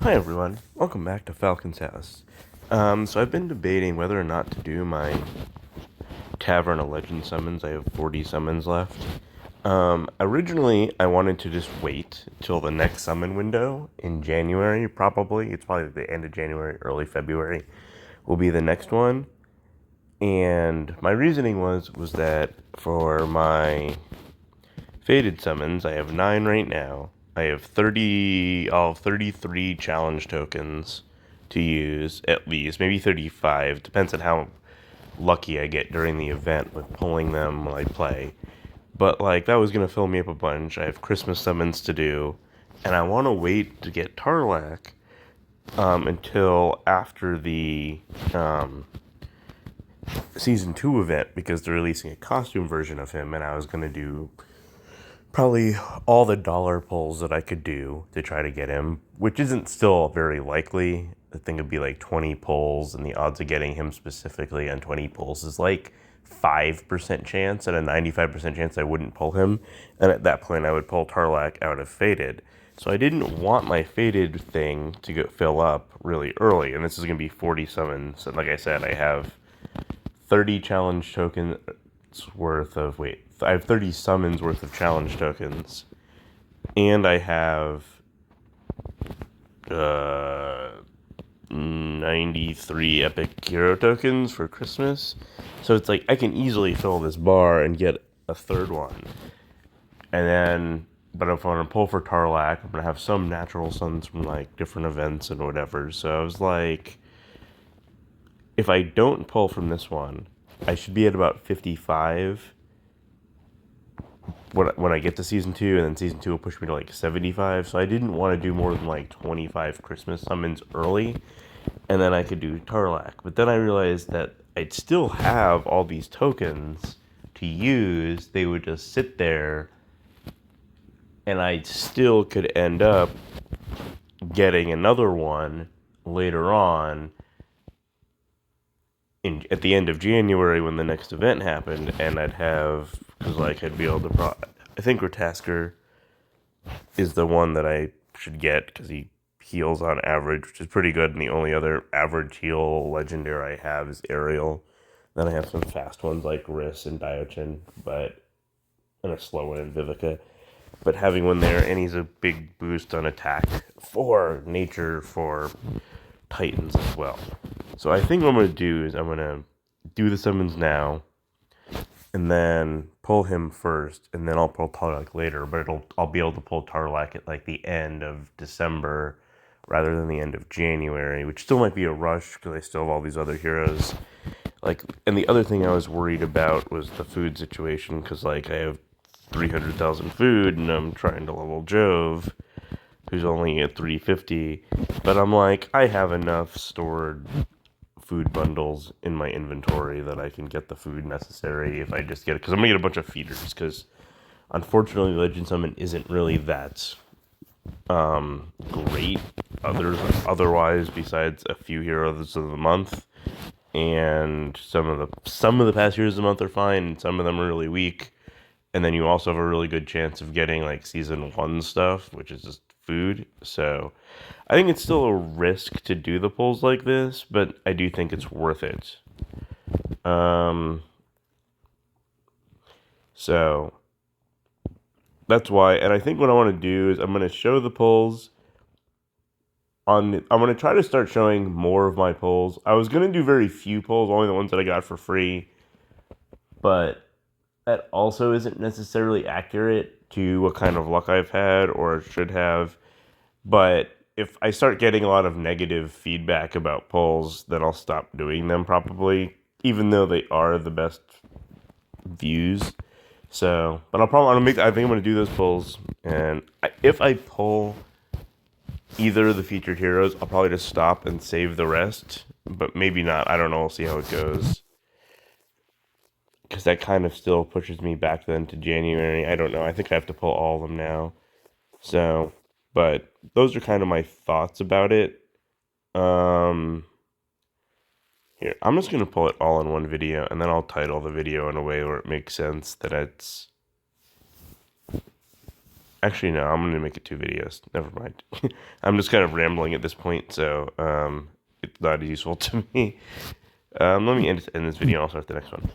Hi everyone, welcome back to Falcon's House. So I've been debating whether or not to do my Tavern of Legend summons. I have 40 summons left. Originally I wanted to just wait till the next summon window in January, probably. It's probably the end of January, early February will be the next one. And my reasoning was that for my faded summons, I have 9 right now. I have 30, I'll have 33 challenge tokens to use, at least. Maybe 35. Depends on how lucky I get during the event with pulling them while I play. But, like, that was going to fill me up a bunch. I have Christmas summons to do. And I want to wait to get Tarlac until after the Season 2 event because they're releasing a costume version of him. And I was going to do probably all the dollar pulls that I could do to try to get him, which isn't still very likely. I think it'd be like 20 pulls, and the odds of getting him specifically on 20 pulls is like 5% chance and a 95% chance I wouldn't pull him. And at that point, I would pull Tarlac out of Faded. So I didn't want my Faded thing to go fill up really early, and this is going to be 40 summons. And like I said, I have 30 challenge tokens worth of, I have 30 summons worth of challenge tokens, and I have uh, 93 epic hero tokens for Christmas. So it's like I can easily fill this bar and get a third one. And then, but if I want to pull for Tarlac, I'm going to have some natural suns from like different events and whatever. So I was like, if I don't pull from this one, I should be at about 55 when I get to season 2, and then season 2 will push me to like 75. So I didn't want to do more than like 25 Christmas summons early, and then I could do Tarlac. But then I realized that I'd still have all these tokens to use. They would just sit there, and I still could end up getting another one later on at the end of January when the next event happened, and I'd have, because like I'd be able to I think Ratasker is the one that I should get because he heals on average, which is pretty good. And the only other average heal legendary I have is Ariel. Then I have some fast ones like Riss and Diochin, but and a slow one in Vivica. But having one there, and he's a big boost on attack for nature for Titans as well. So I think what I'm going to do is I'm going to do the summons now, and then pull him first, and then I'll pull Tarlac later. But I'll be able to pull Tarlac at like the end of December rather than the end of January, which still might be a rush because I still have all these other heroes. Like, and the other thing I was worried about was the food situation because like I have 300,000 food, and I'm trying to level Jove, who's only at 350. But I'm like, I have enough stored food bundles in my inventory that I can get the food necessary if I just get it. Because I'm going to get a bunch of feeders. Because unfortunately, Legend Summon isn't really that great otherwise, besides a few heroes of the month. And some of the past heroes of the month are fine, and some of them are really weak. And then you also have a really good chance of getting like season 1 stuff, which is just food. So I think it's still a risk to do the pulls like this, but I do think it's worth it. Um, so that's why, and I think what I want to do is I'm going to show the pulls I'm going to try to start showing more of my pulls. I was going to do very few pulls, only the ones that I got for free, but that also isn't necessarily accurate to what kind of luck I've had or should have. But if I start getting a lot of negative feedback about pulls, then I'll stop doing them probably, even though they are the best views. So, but I think I'm gonna do those pulls, and if I pull either of the featured heroes, I'll probably just stop and save the rest. But maybe not. I don't know. We'll see how it goes. Because that kind of still pushes me back then to January. I don't know. I think I have to pull all of them now. So, but those are kind of my thoughts about it. Um, Here, I'm just gonna pull it all in one video, and then I'll title the video in a way where it makes sense that it's Actually, no, I'm gonna make it 2 videos. Never mind. I'm just kind of rambling at this point, so it's not useful to me. Let me end this video and I'll start the next one.